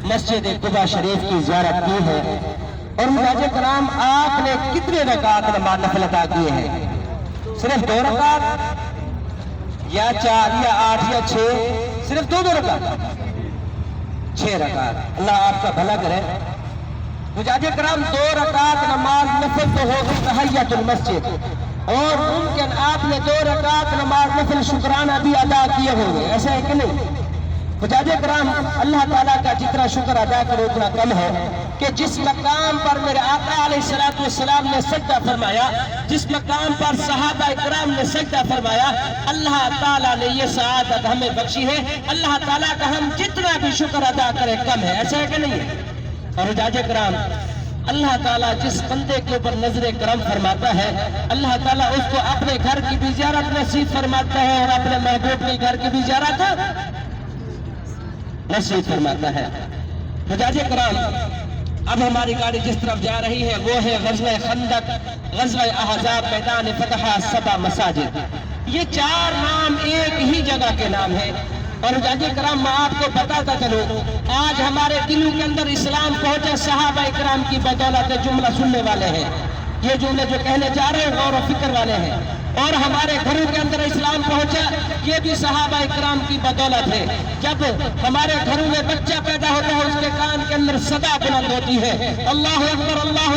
مسجد قباء شریف کی زیارت کی ہے اور حجاج کرام آپ نے کتنے رکعات نماز نفل ادا کیے ہیں؟ صرف 2 رکعات یا 4 یا 8 یا 6؟ صرف 2 رکعات، 6 رکعات۔ اللہ آپ کا بھلا کرے۔ حجاج کرام 2 رکعات نماز نفل تو ہو گئی تحیت المسجد، اور ممکن آپ نے 2 رکعات نماز نفل شکرانہ بھی ادا کیے ہوں گے، ایسا ہے کہ نہیں؟ حجاج کرام اللہ تعالیٰ کا جتنا شکر ادا کرو اتنا کم ہے کہ جس مقام پر میرے آقا علیہ السلام نے سجدہ فرمایا، جس مقام پر صحابہ اکرام نے سجدہ فرمایا، اللہ تعالیٰ نے یہ سعادت ہمیں بخشی ہے۔ اللہ تعالیٰ کا ہم جتنا بھی شکر ادا کریں کم ہے، ایسا ہے کہ نہیں ہے؟ اور حجاج کرام اللہ تعالیٰ جس بندے کے اوپر نظر کرم فرماتا ہے، اللہ تعالیٰ اس کو اپنے گھر کی بھی زیارت نصیب فرماتا ہے اور اپنے محبوب کے گھر کی بھی زیارت نصیب فرماتا ہے۔ حجاج کرام اب ہماری گاڑی جس طرف جا رہی ہے وہ ہے غزوہ خندق، غزوہ احزاب، میدان فتح، 7 مساجد۔ یہ 4 نام ایک ہی جگہ کے نام ہیں۔ اور حجاج کرام میں آپ کو بتاتا چلوں، آج ہمارے دلوں کے اندر اسلام پہنچا صحابہ اکرام کی بدولت۔ جملہ سننے والے ہیں، یہ جملے جو کہنے جا رہے ہیں غور و فکر والے ہیں۔ اور ہمارے گھروں کے اندر اسلام پہنچا، یہ بھی صحابہ اکرام کی بدولت ہے۔ جب ہمارے گھروں میں بچہ پیدا ہوتا ہے اس کے کان کے اندر صدا بلند ہوتی ہے اللہ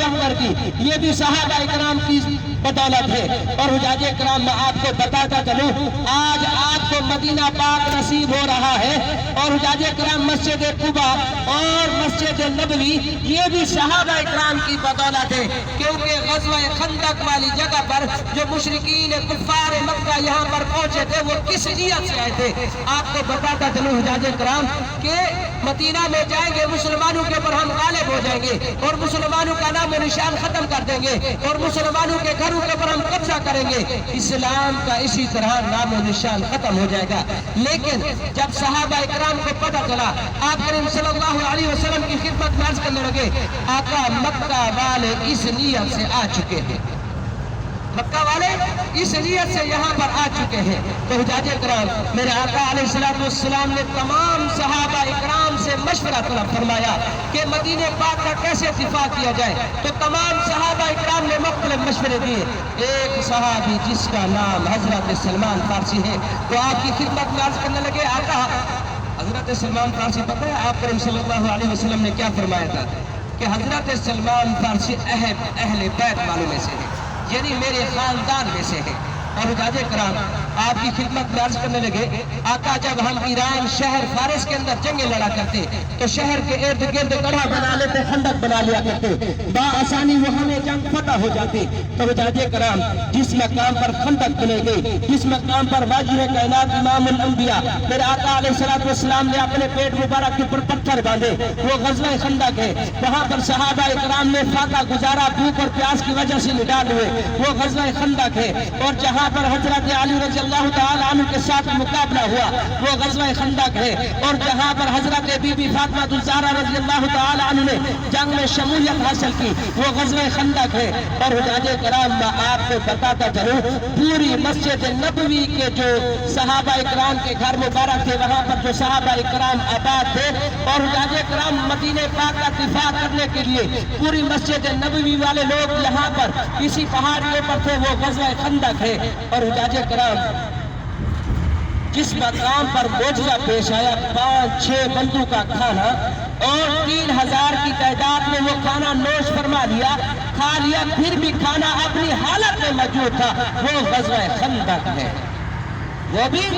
اکبر کی، یہ بھی صحابہ اکرام کی بدولت ہے۔ اور حجاج کرام میں آپ کو بتاتا چلوں، آج آپ کو مدینہ پاک نصیب ہو رہا ہے، اور حجاج کرام مسجد قباء اور مسجد نبوی یہ بھی صحابہ اکرام کی بدولت ہے، کیونکہ غزوہ خندق والی جگہ پر جو مشرکین کفار مکہ یہاں پر پہنچے تھے وہ کس نیت سے آئے تھے؟ آپ کو بتاتا چلوں حجاج کرام کہ مدینہ میں جائیں گے مسلمانوں کے اوپر ہم غالب ہو جائیں گے، اور مسلمانوں کا نام و نشان ختم کر دیں گے، اور مسلمانوں کے گھروں کے اوپر ہم قبضہ کریں گے، اسلام کا اسی طرح نام و نشان ختم ہو جائے گا۔ لیکن جب صحابہ اکرام کو پتہ چلا، آپ کریم صلی اللہ علیہ وسلم کی خدمت میں عرض کرنے لگے، آقا مکہ والے اس نیت سے آ چکے ہیں، مکہ والے اس نیت سے یہاں پر آ چکے ہیں۔ تو حجاج کرام میرے آقا علیہ السلام نے تمام صحابہ اکرام سے مشورہ طلب فرمایا کہ مدینہ پاک کا کیسے دفاع کیا جائے، تو تمام صحابہ اکرام نے مختلف مشورے دیے۔ ایک صحابی جس کا نام حضرت سلمان فارسی ہے وہ آپ کی خدمت میں عرض کرنے لگے، آقا حضرت سلمان فارسی پتہ ہے آپ کریم صلی اللہ علیہ وسلم نے کیا فرمایا تھا کہ حضرت سلمان فارسی اہل بیت والوں میں سے ہے، یعنی میرے خاندان میں سے ہے۔ اور حجاج کرام آپ کی خدمت میں عرض کرنے لگے، آقا جب ہم ایران شہر فارس کے اندر جنگیں لڑا کرتے تو شہر کے ارد گرد گڑھا بنا لیتے، خندق بنا لیا کرتے، بآسانی وہ ہمیں جنگ فتح ہو جاتی۔ تو حجاج کرام جس مقام پر خندق بنے گئی، جس مقام پر واجب کائنات امام الانبیاء میرے آقا علیہ السلام نے اپنے پیٹ مبارک کے اوپر پتھر باندھے، وہ غزوہ خندق ہے۔ وہاں پر صحابہ اکرام نے فاقہ گزارا، بھوک اور پیاس کی وجہ سے نڈال ہوئے، وہ غزوہ خندق ہے۔ اور جہاں پر حضرت علی رضی اللہ تعالیٰ عنہ کے ساتھ مقابلہ ہوا وہ غزوہ خندق ہے۔ اور جہاں پر حضرت بی بی فاطمہ الزہرا رضی اللہ تعالیٰ عنہ نے جنگ میں شمولیت حاصل کی وہ غزوہ خندق ہے۔ اور حجاج کرام میں آپ کو بتاتا چلوں، پوری مسجد نبوی کے جو صحابہ اکرام کے گھر مبارک تھے وہاں پر جو صحابہ اکرام آباد تھے، اور حجاج کرام مدینہ پاک کا دفاع کرنے کے لیے پوری مسجد نبوی والے لوگ یہاں پر اسی پہاڑ کے اوپر تھے، وہ غزوہ خندق ہے۔ اور حجاج کرام جس مقام پر معجزہ پیش آیا، 5-6 بندوں کا کھانا اور 3000 کی تعداد میں وہ کھانا نوش فرما لیا، کھا لیا، پھر بھی کھانا اپنی حالت میں موجود تھا، وہ غزوہ خندق ہے، وہ بھی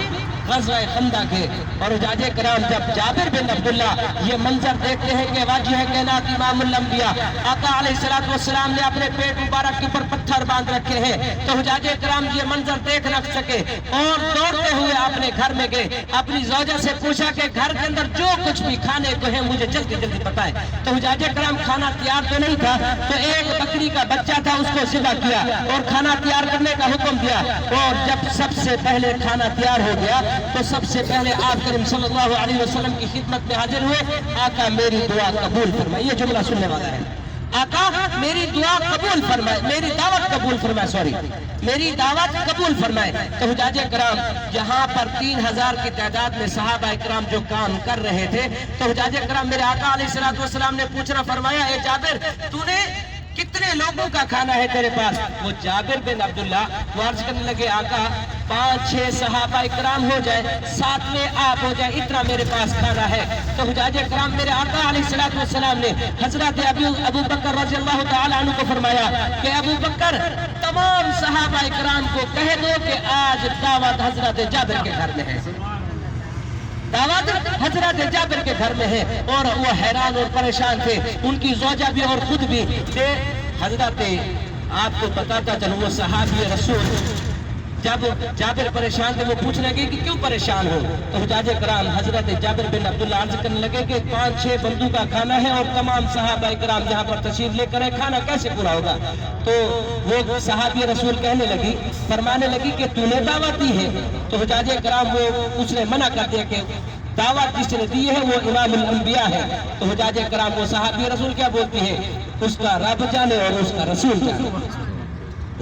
غزوہ خندق ہے۔ اور حجاج کرام جب جابر بن عبداللہ یہ منظر دیکھتے ہیں کہ واجہ کائنات امام الانبیاء آقا علیہ السلام نے اپنے پیٹ مبارک کے اوپر پتھر باندھ رکھے ہیں، تو حجاج کرام یہ منظر دیکھ نہ سکے اور دوڑتے ہوئے اپنے گھر میں گئے، اپنی زوجہ سے پوچھا کہ گھر کے اندر جو کچھ بھی کھانے کو ہے مجھے جلدی جلدی بتائے۔ تو حجاج کرام کھانا تیار تو نہیں تھا، تو ایک بکری کا بچہ تھا اس کو ذبح کیا اور کھانا تیار کرنے کا حکم دیا۔ اور جب سب سے پہلے کھانا تیار ہو گیا تو سب سے پہلے آپ کریم صلی اللہ علیہ وسلم کی خدمت میں حاضر ہوئے، آقا میری دعا قبول فرمائے، یہ جملہ سننے والا ہے۔ آقا میری دعا قبول فرمائے، میری دعوت قبول فرمائے، میری دعوت قبول فرمائے۔ تو حجاج کرام یہاں پر 3000 کی تعداد میں صحابہ کرام جو کام کر رہے تھے، تو حجاج کرام میرے آقا علیہ السلام نے پوچھنا فرمایا، اے جابر تو نے کتنے لوگوں کا کھانا ہے تیرے پاس؟ وہ جابر بن عبداللہ وہ عرض کرنے لگے، آقا 5-6 صحابہ اکرام ہو جائے، 7ویں آپ ہو جائے، اتنا میرے پاس کھانا ہے۔ تو حجاج اکرام میرے آقا علیہ السلام نے حضرت ابو بکر رضی اللہ تعالیٰ عنہ کو فرمایا کہ ابو بکر تمام صحابہ اکرام کو کہہ دو کہ آج دعوت حضرت جابر کے گھر میں ہے، دعوت حضرت جابر کے گھر میں ہے۔ اور وہ حیران اور پریشان تھے، ان کی زوجہ بھی اور خود بھی کہ حضرت آپ کو بتاتا چلو وہ صحابی رسول جب جابر پریشان تھے، وہ پوچھنے لگے کہ کیوں پریشان ہو؟ تو حجاج کرام حضرت جابر بن عبداللہ عرض کرنے لگے کہ 5-6 بندوں کا کھانا ہے اور تمام صحابہ کرام یہاں پر تشریف لے کر کھانا کیسے پورا ہوگا؟ تو وہ صحابی رسول کہنے لگی، فرمانے لگی کہ تو نے دعوت دی ہے۔ تو حجاج کرام اس نے منع کر دیا کہ دعوت جس نے دی ہے وہ امام الانبیاء ہے۔ تو حجاج کرام وہ صحابی رسول کیا بولتی ہے؟ اس کا رب جانے اور اس کا رسول جانے،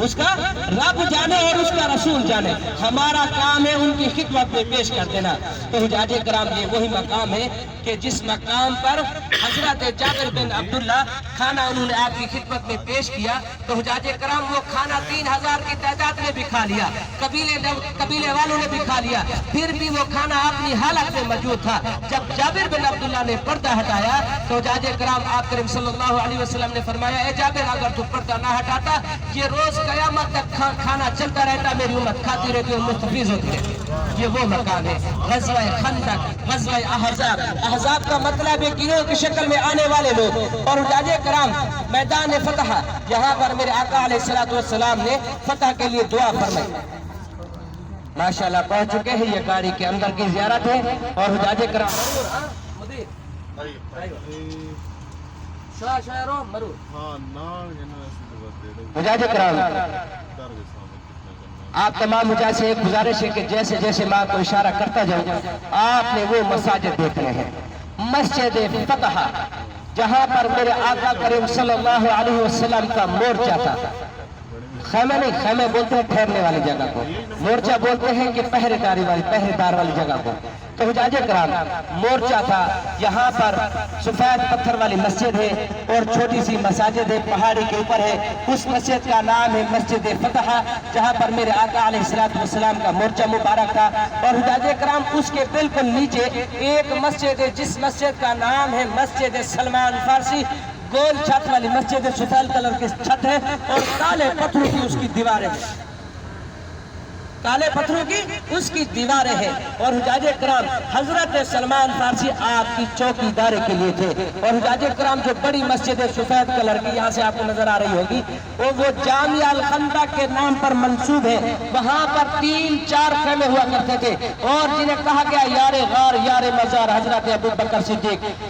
اس کا رب جانے اور اس کا رسول جانے، ہمارا کام ہے ان کی خدمت میں پیش کر دینا۔ تو حجاج کرام یہ وہی مقام ہے کہ جس مقام پر حضرت جابر بن عبداللہ کھانا انہوں نے آپ کی خدمت میں پیش کیا، تو حجاج کرام وہ کھانا 3000 کی تعداد میں بھی کھا لیا، قبیلے والوں نے بھی کھا لیا، پھر بھی وہ کھانا اپنی حالت میں موجود تھا۔ جب جابر بن عبداللہ نے پردہ ہٹایا تو حجاج کرام آپ کریم صلی اللہ علیہ وسلم نے فرمایا، اے جابر اگر تو پردہ نہ ہٹاتا یہ روز قیامت تک کھانا چلتا رہتا، میری امت کھاتی رہتی اور مستفیض ہوتی رہتی۔ یہ وہ مقام ہے غزوہ خندق، غزوہ احزاب۔ احزاب کا مطلب ہے گروہ کی شکل میں آنے والے لوگ۔ اور حجاج کرام میدان فتح، یہاں پر میرے آقا علیہ السلام نے فتح کے لیے دعا فرمائی۔ ماشاءاللہ پہنچ چکے ہیں، یہ گاڑی کے اندر کی زیارت ہے۔ اور حجاج کرام حجاج کرام آپ تمام مجھے سے ایک گزارش ہے کہ جیسے جیسے میں آپ کو اشارہ کرتا جاؤں آپ نے وہ مساجد دیکھنے ہیں۔ مسجد فتح جہاں پر میرے آقا کریم صلی اللہ علیہ وسلم کا مورچہ تھا، خیمہ نہیں، خیمہ بولتے ہیں ٹھہرنے والی جگہ کو، مورچہ بولتے ہیں کہ پہرے دار والی جگہ کو۔ تو حجاج کرام مورچہ تھا، یہاں پر سفید پتھر والی مسجد ہے اور چھوٹی سی مساجد ہے، پہاڑی کے اوپر ہے۔ اس مسجد کا نام ہے مسجد فتح، جہاں پر میرے آقا علیہ السلام کا مورچہ مبارک تھا۔ اور حجاج کرام اس کے بالکل نیچے ایک مسجد ہے جس مسجد کا نام ہے مسجد سلمان فارسی، گول چھت والی مسجد ہے، سفید کلر کی چھت ہے اور کالے پتھروں کی اس کی دیواریں ہیں، کالے پتھروں کی اس کی دیواریں ہیں۔ اور حجاج کرام حضرت سلمان فارسی آپ کی چوکی دارے کے لیے تھے۔ اور حجاج کرام جو بڑی مسجد ہے سفید کلر کی یہاں سے آپ کو نظر آ رہی ہوگی، وہ جامع الخندق کے نام پر منسوب ہے۔ وہاں پر 3-4 خیمے ہوا کرتے تھے اور جنہیں کہا گیا یار غار یار مزار حضرت ابو بکر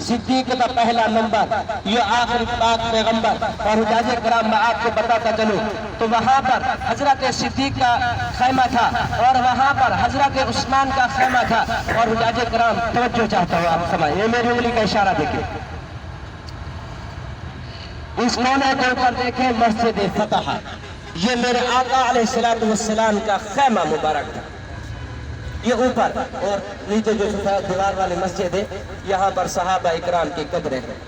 صدیق کا پہلا نمبر، یہ آخری پاک پیغمبر۔ اور حجاج کرام میں آپ کو بتاتا چلوں تو وہاں پر حضرت صدیق کا خیمہ تھا اور وہاں پر حضرت عثمان کا خیمہ تھا۔ اور حجاج کرام توجہ چاہتا ہوں آپ سمجھیں، یہ میری انگلی کا اشارہ دیکھیں، اس کونے کے اوپر دیکھیں مسجد فتح، یہ میرے آقا علیہ السلام کا خیمہ مبارک تھا، یہ اوپر۔ اور نیچے جو سفید دیوار والی مسجد ہے یہاں پر صحابہ اکرام کی قبریں ہیں۔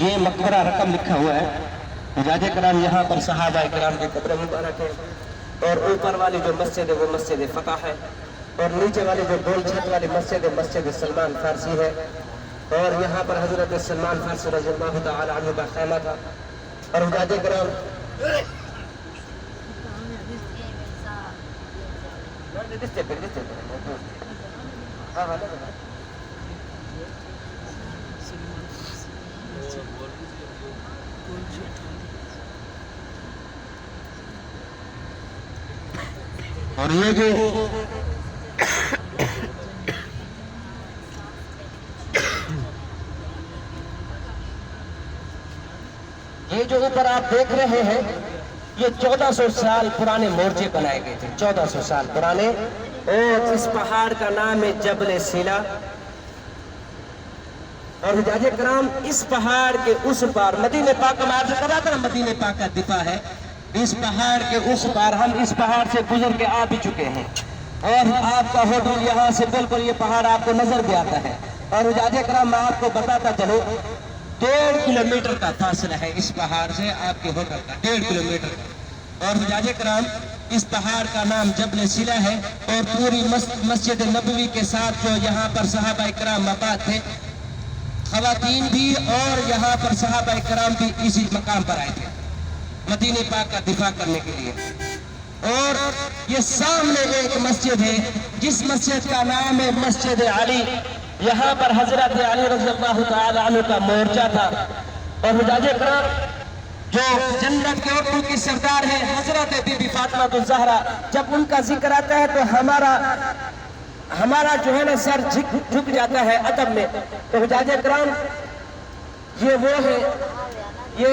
یہ مقبرہ رقم لکھا ہوا ہے۔ حجاج کرام یہاں پر صحابہ کرام کی قبر مبارک ہے۔ اور اوپر والی جو مسجد ہے وہ مسجد فتح ہے اور نیچے والی جو گول چھت والی مسجد ہے مسجد سلمان فارسی ہے۔ اور یہاں پر حضرت سلمان فارسی رضی اللہ تعالی عنہ کا خیمہ تھا۔ اور حجاج کرام اور یہ جو یہ جو اوپر آپ دیکھ رہے ہیں یہ 1400 سال پرانے مورچے بنائے گئے تھے، 1400 سال پرانے، اور اس پہاڑ کا نام ہے جبل سیلا۔ اور حجاج کرام اس پہاڑ کے اس پار مدینہ پاک میں عرض کرا تھا، مدینہ پاک کا دفاع ہے، اس پہاڑ کے اس پار ہم اس پہاڑ سے گزر کے آ بھی چکے ہیں، اور آپ کا ہوٹل یہاں سے بالکل یہ پہاڑ آپ کو نظر بھی آتا ہے۔ اور حجاج کرام میں آپ کو بتاتا چلوں 1.5 کلومیٹر کا فاصلہ ہے اس پہاڑ سے آپ کے ہوٹل کا، 1.5 کلومیٹر۔ اور حجاج کرام اس پہاڑ کا نام جبل سیلا ہے، اور پوری مسجد نبوی کے ساتھ جو یہاں پر صحابہ کرام آباد تھے، خواتین بھی، اور یہاں پر صحابہ کرام بھی اسی مقام پر آئے تھے مدینہ پاک کا دفاع کرنے کے لیے۔ اور یہ سامنے ایک مسجد ہے جس مسجد کا نام ہے مسجد علی، یہاں پر حضرت علی رضی اللہ تعالی عنہ کا مورچہ تھا۔ اور حجاج کرام جو جنت کے عورتوں کی سردار ہے حضرت بی بی فاطمہ الزہرا، جب ان کا ذکر آتا ہے تو ہمارا جو ہے نا سر جھک جاتا ہے ادب میں۔ تو حجاج کرام یہ وہ ہے، یہ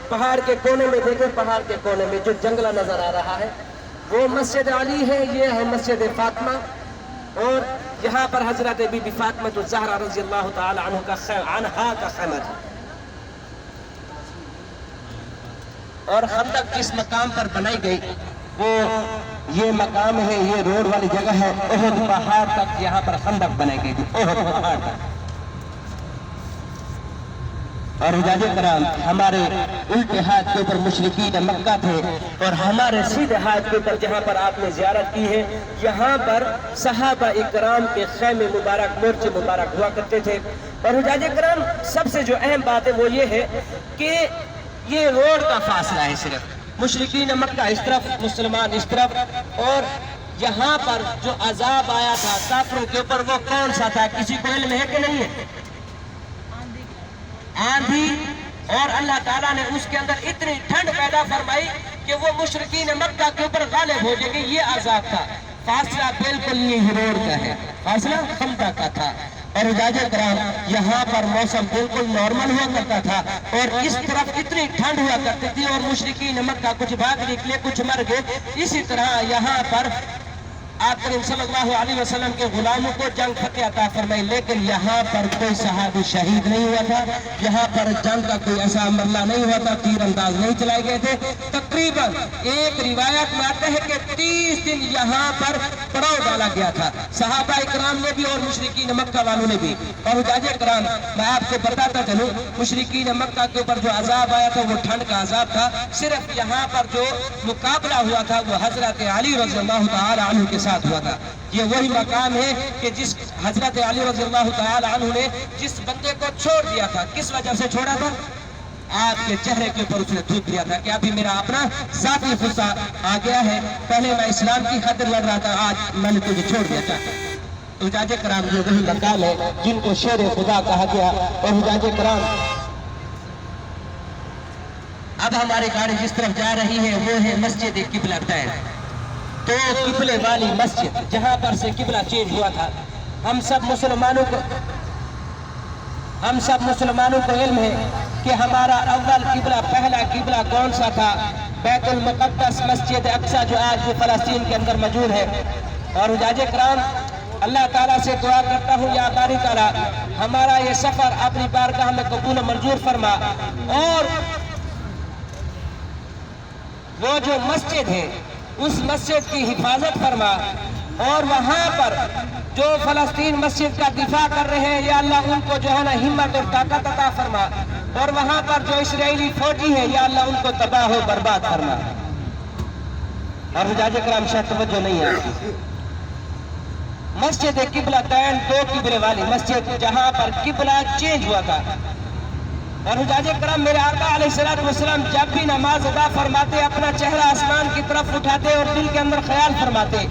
پہاڑ کے کونے میں دیکھیں، پہاڑ کے کونے میں جو جنگلہ نظر آ رہا ہے وہ مسجد علی ہے، یہ ہے مسجد فاطمہ، اور یہاں پر حضرت بی بی فاطمہ الزہرا رضی اللہ تعالی عنہا کا خیمہ ہے۔ اور خندق جس مقام پر بنائی گئی وہ یہ مقام ہے، یہ روڈ والی جگہ ہے، احد پہاڑ تک یہاں پر خندق بنائی گئی تھی، احد پہاڑ تک۔ اور حجاج کرام ہمارے الٹے ہاتھ کے اوپر مشرکین مکہ تھے، اور ہمارے سیدھے ہاتھ کے اوپر جہاں پر آپ نے زیارت کی ہے یہاں پر صحابہ اکرام کے خیمے مبارک، مورچے مبارک ہوا کرتے تھے۔ اور حجاج کرام سب سے جو اہم بات ہے وہ یہ ہے کہ یہ روڈ کا فاصلہ ہے، صرف مشرکین مکہ اس طرف، مسلمان اس طرف، اور یہاں پر جو عذاب آیا تھا کافروں کے اوپر وہ کون سا تھا، کسی کو علم ہے کہ نہیں ہے؟ آندھی، اور اللہ تعالیٰ نے اس کے اندر اتنی ٹھنڈ پیدا فرمائی کہ وہ مشرکین مکہ کے اوپر غالب ہو جائے گی، یہ عذاب تھا۔ فاصلہ بالکل یہ روڈ کا ہے، فاصلہ خندق کا تھا۔ اور حجاج کرام یہاں پر موسم بالکل نارمل ہوا کرتا تھا، اور اس طرف اتنی ٹھنڈ ہوا کرتی تھی، اور مشرکین مکہ کچھ بھاگ نکلے کچھ مر گئے۔ اسی طرح یہاں پر آپ کریم صلی اللہ علیہ وسلم کے غلاموں کو جنگ فتح عطا فرمائی، لیکن یہاں پر کوئی صحابی شہید نہیں ہوا تھا، یہاں پر جنگ کا کوئی ایسا مرلہ نہیں ہوا تھا، تیر انداز نہیں چلائے گئے تھے۔ تقریباً ایک روایت میں آتا ہے کہ 30 دن یہاں پر پڑاؤ ڈالا گیا تھا، صحابہ اکرام نے بھی اور مشرکین مکہ والوں نے بھی۔ اور حجاج کرام میں آپ کو بتاتا چلوں مشرکین مکہ کے اوپر جو عذاب آیا تھا وہ ٹھنڈ کا عذاب تھا، صرف یہاں پر جو مقابلہ ہوا تھا وہ حضرت علی رضی اللہ تعالی عنہ کے ساتھ ہوا تھا۔ یہ وہی مقام ہے کہ جس حضرت علی رضی اللہ تعالی عنہ نے جس بندے کو چھوڑ دیا تھا، کس وجہ سے چھوڑا تھا؟ آپ کے چہرے کے اوپر اس نے تھوک دیا تھا کہ ابھی میرا اپنا ذاتی غصہ آ گیا ہے، پہلے میں اسلام کی خاطر لڑ رہا تھا، آج میں نے تجھے چھوڑ دیا تھا۔ حجاج کرام یہ وہی مقام ہے جن کو شیر خدا کہا گیا۔ اور حجاج کرام اب ہماری گاڑی جس طرف جا رہی ہے وہ ہے مسجد قبلتین، تو قبلے والی مسجد جہاں پر سے قبلہ چینج ہوا تھا۔ ہم سب مسلمانوں کو علم ہے کہ ہمارا اول قبلہ، پہلا قبلہ کون سا تھا؟ بیت المقدس، مسجد اقصی جو آج بھی فلسطین کے اندر موجود ہے۔ اور حجاج کرام اللہ تعالیٰ سے دعا کرتا ہوں یا باری تعالیٰ ہمارا یہ سفر اپنی بارگاہ میں قبول و منظور فرما، اور وہ جو مسجد ہے اس مسجد کی حفاظت فرما، اور وہاں پر جو فلسطین مسجد کا دفاع کر رہے ہیں یا اللہ ان کو جو ہے نا ہمت اور طاقت عطا فرما، اور وہاں پر جو اسرائیلی فوجی ہے یا اللہ ان کو تباہ و برباد فرما۔ اور حجاج کرام شاید توجہ نہیں ہے، مسجد قبلتین 2 قبلے والی مسجد جہاں پر قبلہ چینج ہوا تھا۔ اور حجاج کرام میرے آقا علیہ السلام جب بھی نماز ادا فرماتے اپنا چہرہ آسمان کی طرف اٹھاتے اور دل کے اندر خیال فرماتے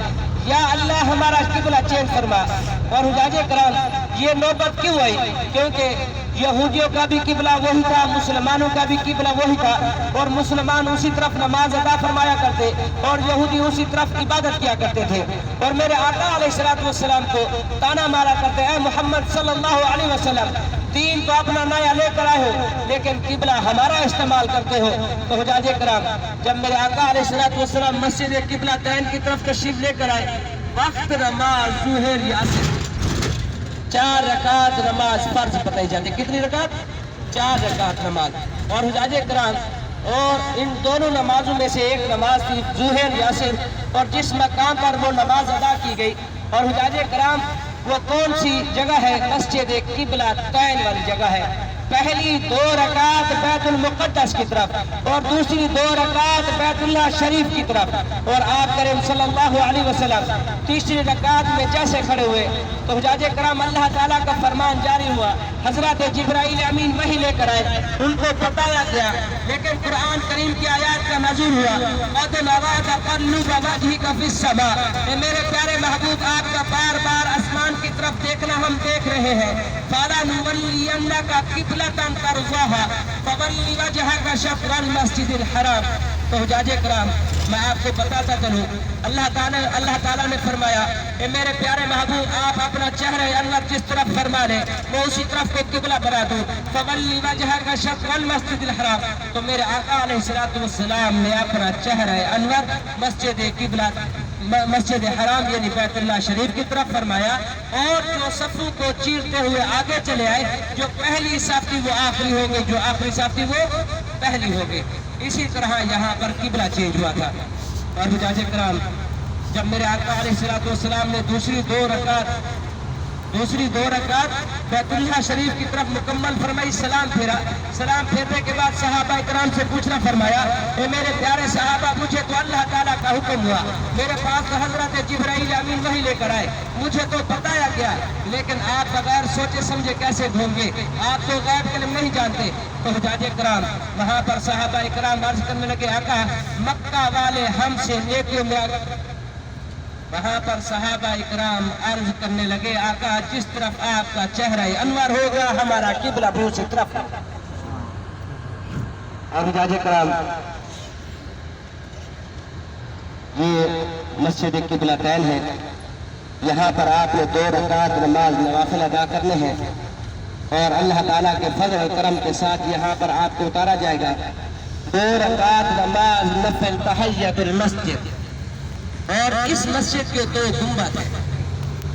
یا اللہ ہمارا قبلہ چینج فرما۔ اور حجاج کرام یہ نوبت کیوں آئی؟ کیونکہ یہودیوں کا بھی قبلہ وہی تھا، مسلمانوں کا بھی قبلہ وہی تھا، اور مسلمان اسی طرف نماز ادا فرمایا کرتے اور یہودی اسی طرف عبادت کیا کرتے تھے۔ اور میرے آقا علیہ السلام کو تانا مارا کرتے، اے محمد صلی اللہ علیہ وسلم دین تو اپنا نیا لے کر آئے ہو لیکن قبلہ ہمارا استعمال کرتے ہو۔ تو حجاج کرام جب میرے آقا علیہ السلام مسجد قبلہ تین کی طرف تشریف لے کر آئے، وقت نماز ظہر یاسر 4 رکعت نماز فرض بتائی جاتی ہے۔ کتنی رکعت؟ 4 رکعت نماز۔ اور حجاج کرام اور ان دونوں نمازوں میں سے ایک نماز تھی ظہر یاسر، اور جس مقام پر وہ نماز ادا کی گئی اور حجاج کرام وہ کون سی جگہ ہے؟ مسجد قبلہ تین والی جگہ ہے۔ پہلی 2 رکعت بیت المقدس کی طرف اور دوسری 2 رکعت بیت اللہ شریف کی طرف، اور آپ کریم صلی اللہ علیہ وسلم تیسری رکعت میں جیسے کھڑے ہوئے تو حجاج کرام اللہ تعالیٰ کا فرمان جاری ہوا، حضرت جبرائیل امین وحی لے کر آئے، ان کو بتایا گیا، لیکن قرآن کریم کی آیات کا نزول ہوا، قد نرى تقلب وجهك في السماء، اے میرے پیارے محبوب آپ کا بار بار آسمان کی طرف دیکھنا ہم دیکھ رہے ہیں، فَلَنُوَلِّيَنَّكَ قِبْلَةً تَرْضَاهَا فَوَلِّ وَجْهَكَ شَطْرَ الْمَسْجِدِ الْحَرَامِ۔ تو حجاج کرام میں آپ کو بتاتا چلوں، اللہ تعالیٰ نے فرمایا اے میرے پیارے محبوب آپ اپنا چہرہ انور جس طرف فرما لیں میں اسی طرف کو قبلہ بنا دوں، فَوَلِّ وَجْهَكَ شَطْرَ الْمَسْجِدِ الْحَرَامِ۔ تو میرے آقا علیہ السلام نے اپنا چہرہ انور مسجد حرام یعنی بیت اللہ شریف کی طرف فرمایا، اور جو صفوں کو چیرتے ہوئے آگے چلے آئے، جو پہلی صف تھی وہ آخری ہو گئی، جو آخری صف تھی وہ پہلی ہو گئی۔ اسی طرح یہاں پر قبلہ چینج ہوا تھا۔ اور حجاج کرام جب میرے آقا علیہ السلام نے دوسری دو رکعت بیت اللہ شریف کی طرف مکمل فرمائی، سلام پھیرا، سلام پھیرنے کے بعد صحابہ کرام سے پوچھنا فرمایا اے میرے پیارے صحابہ مجھے تو اللہ تعالیٰ کا حکم ہوا، میرے پاس تو حضرت جبرائیل امین وحی لے کر آئے، مجھے تو بتایا گیا، لیکن آپ بغیر سوچے سمجھے کیسے گھوم گے، آپ تو غیب کے علم نہیں جانتے۔ تو حجاج کرام وہاں پر صحابہ کرام عرض کرنے لگے آقا مکہ والے ہم سے نیکیوں میں وہاں پر صحابہ اکرام عرض کرنے لگے آقا جس طرف آپ کا چہرہ انور ہوگا ہمارا قبلہ بھی اسی طرف۔ اور حجاج کرام یہ مسجد قبلہ تین ہے، یہاں پر آپ نے 2 رکعت نماز نوافل ادا کرنے ہیں، اور اللہ تعالیٰ کے فضل و کرم کے ساتھ یہاں پر آپ کو اتارا جائے گا 2 رکعت نماز نفل تحیت المسجد۔ اور اس مسجد کے 2 گنبد ہیں،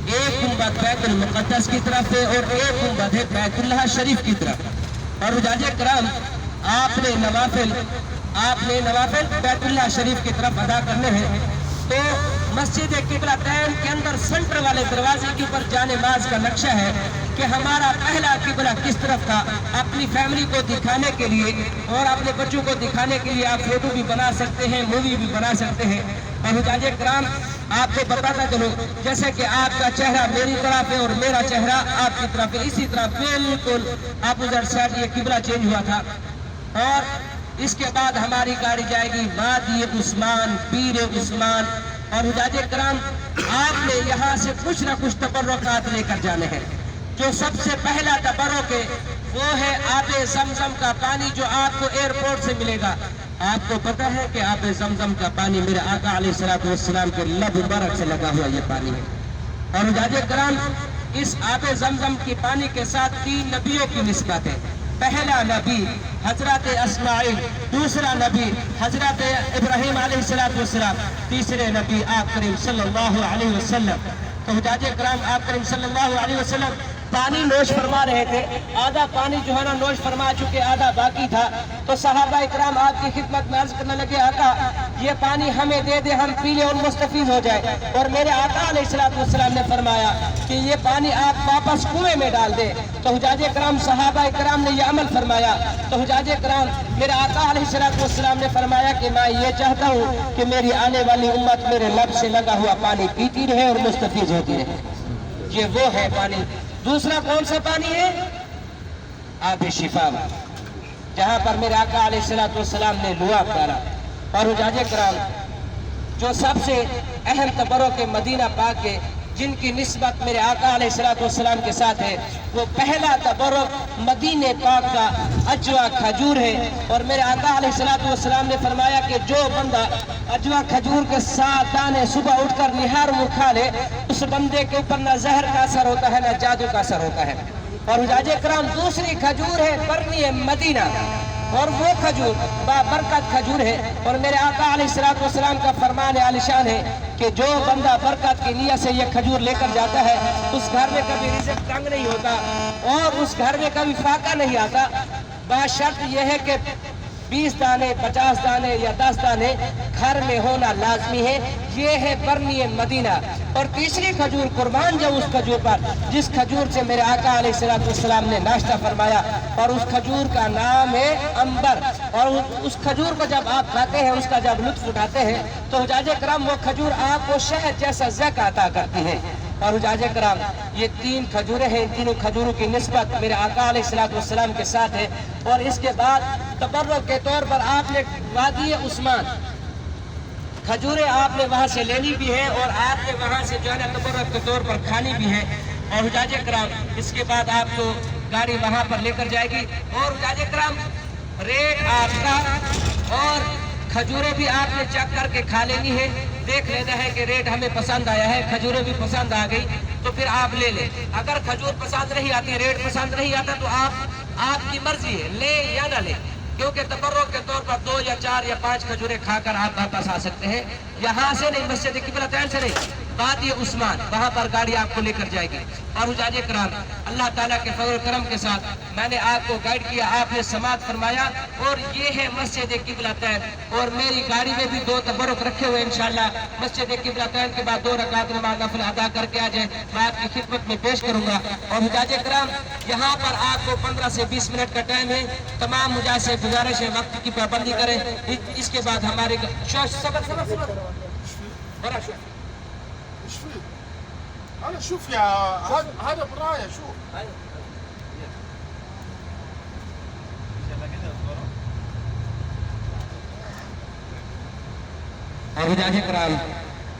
ایک گنبد بیت المقدس کی طرف ہے اور ایک گنبد ہے بیت اللہ شریف کی طرف۔ اور حجاج کرام آپ نے نوافل بیت اللہ شریف کی طرف ادا کرنے ہیں، تو مسجد قبلہ تین کے اندر سنٹر والے دروازے کے اوپر جانماز کا نقشہ ہے کہ ہمارا پہلا قبلہ کس طرف تھا۔ اپنی فیملی کو دکھانے کے لیے اور اپنے بچوں کو دکھانے کے لیے آپ فوٹو بھی بنا سکتے ہیں، مووی بھی بنا سکتے ہیں۔ اور حجاج کرام آپ کو بتاتا چلوں جیسے کہ آپ کا چہرہ میری طرف ہے اور میرا چہرہ آپ کی طرف ہے، اسی طرح بالکل اپوزٹ سائڈ یہ قبلہ چینج ہوا تھا۔ اور اس کے بعد ہماری گاڑی جائے گی وادی عثمان پیر عثمان، اور حجاج کرام آپ نے یہاں سے کچھ نہ کچھ تبرکات لے کر جانے ہیں۔ جو سب سے پہلا تبرک ہے وہ ہے آب زمزم کا پانی جو آپ کو ایئرپورٹ سے ملے گا۔ آپ کو پتہ ہے کہ آب زمزم کا پانی میرے آقا علیہ السلام کے لب مبارک سے لگا ہوا یہ پانی ہے۔ اور حجاج کرام اس آب زمزم کی پانی کے ساتھ 3 نبیوں کی نسبت ہے۔ پہلا نبی حضرت اسماعیل، دوسرا نبی حضرت ابراہیم علیہ السلام، تیسرے نبی آپ کریم صلی اللہ علیہ وسلم۔ تو حجاج کرام آپ کریم صلی اللہ علیہ وسلم پانی نوش فرما رہے تھے، آدھا پانی جو ہے نا نوش فرما چکے آدھا باقی تھا، تو صحابہ اکرام آپ کی خدمت میں عرض کرنے لگے آقا یہ پانی ہمیں دے دے ہم پی لیں اور مستفید ہو جائے۔ اور میرے آقا علیہ السلام نے فرمایا کہ یہ پانی آپ واپس کنویں میں ڈال دیں۔ تو حجاج کرام صحابہ اکرام نے یہ عمل فرمایا۔ تو حجاج کرام میرے آقا علیہ السلام نے فرمایا کہ میں یہ چاہتا ہوں کہ میری آنے والی امت میرے لب سے لگا ہوا پانی پیتی رہے اور مستفید ہوتی رہے۔ یہ وہ ہے پانی۔ دوسرا کون سا پانی ہے؟ آب شفا، جہاں پر میرے آقا علیہ السلام نے لعاب ڈالا۔ اور حجاج کرام جو سب سے اہم تبرک مدینہ پاک کے جن کی نسبت میرے آقا علیہ السلام کے ساتھ ہے، وہ پہلا تبرک مدینہ پاک کا اجوا کھجور ہے۔ اور میرے آقا علیہ السلام نے فرمایا کہ جو بندہ اجوا کھجور کے 7 دانے صبح اٹھ کر نہار وہ کھا لے، اس بندے کے اوپر نہ زہر کا اثر ہوتا ہے نہ جادو کا اثر ہوتا ہے۔ اور حجاج کرام دوسری کھجور ہے برنی مدینہ، اور وہ کھجور برکت کھجور ہے، اور میرے آقا علیہ السلام کا فرمان عالی شان ہے کہ جو بندہ برکت کی نیت سے یہ کھجور لے کر جاتا ہے اس گھر میں کبھی رزق تنگ نہیں ہوتا اور اس گھر میں کبھی فاقہ نہیں آتا، بشرط یہ ہے کہ 20 دانے 50 دانے یا 10 دانے گھر میں ہونا لازمی ہے۔ یہ ہے برنی مدینہ۔ اور تیسری کھجور قربان جو اس کھجور پر جس کھجور سے میرے آقا علیہ السلام نے ناشتہ فرمایا، اور اس کھجور کا نام ہے عنبر، اور اس کھجور کو جب آپ کھاتے ہیں اس کا جب لطف اٹھاتے ہیں تو حجاج کرام وہ کھجور آپ کو شہد جیسا ذائقہ عطا کرتی ہے۔ اور حجاج کرام یہ 3 کھجوریں ہیں، ان تینوں کھجوروں کی نسبت میرے آقا علیہ السلام کے ساتھ ہے۔ اور اس کے بعد تبرک کے طور پر آپ نے وادی عثمان کھجوریں آپ نے وہاں سے لینی بھی ہے اور آپ نے وہاں سے جو ہے نا تبرک کے طور پر کھانی بھی ہے۔ اور حجاج کرام اس کے بعد آپ کو گاڑی وہاں پر لے کر جائے گی، اور حجاج کرام ریٹ آپ کا اور کھجوریں بھی آپ نے چیک کر کے کھا لینی ہے، دیکھ لینا ہے کہ ریٹ ہمیں پسند آیا ہے، کھجوریں بھی پسند آ گئی تو پھر آپ لے لیں۔ اگر کھجور پسند نہیں آتی، ریٹ پسند نہیں آتا تو آپ کی مرضی ہے لیں یا نہ لیں، کیونکہ تبرک کے طور پر 2 یا 4 یا 5 کھجوریں کھا کر آپ واپس آ سکتے ہیں۔ یہاں سے نہیں، مسجد قبلتین سے نہیں، وادی عثمان وہاں پر گاڑی آپ کو لے کر جائے گی۔ اور حجاج کرام اللہ تعالیٰ کے فضل و کرم کے ساتھ میں نے آپ کو گائیڈ کیا، آپ نے سماعت فرمایا، اور یہ ہے مسجد قبلتین، اور میری گاڑی میں بھی 2 تبرک رکھے ہوئے انشاءاللہ۔ مسجد قبلتین کے بعد 2 رکعت نماز نفل ادا کر کے آ جائیں، میں آپ کی خدمت میں پیش کروں گا۔ اور حجاج کرام یہاں پر آپ کو 15 سے 20 منٹ کا ٹائم ہے، تمام حجاج سے گزارش ہے وقت کی پابندی کریں۔ اس کے بعد ہمارے ايش فيه؟ انا شوف يا هذا برايه شوف. اور حجاج کرام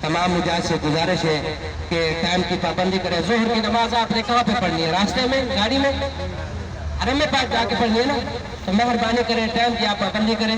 تمام حجاج سے گزارش ہے کہ ٹائم کی پابندی کریں۔ ظہر کی نماز آپ نے کہاں پہ پڑھنی ہے؟ راستے میں، گاڑی میں، حرم میں پاک جا کے پڑھنی ہے نا، تو مہربانی کریں ٹائم کی آپ پابندی کریں۔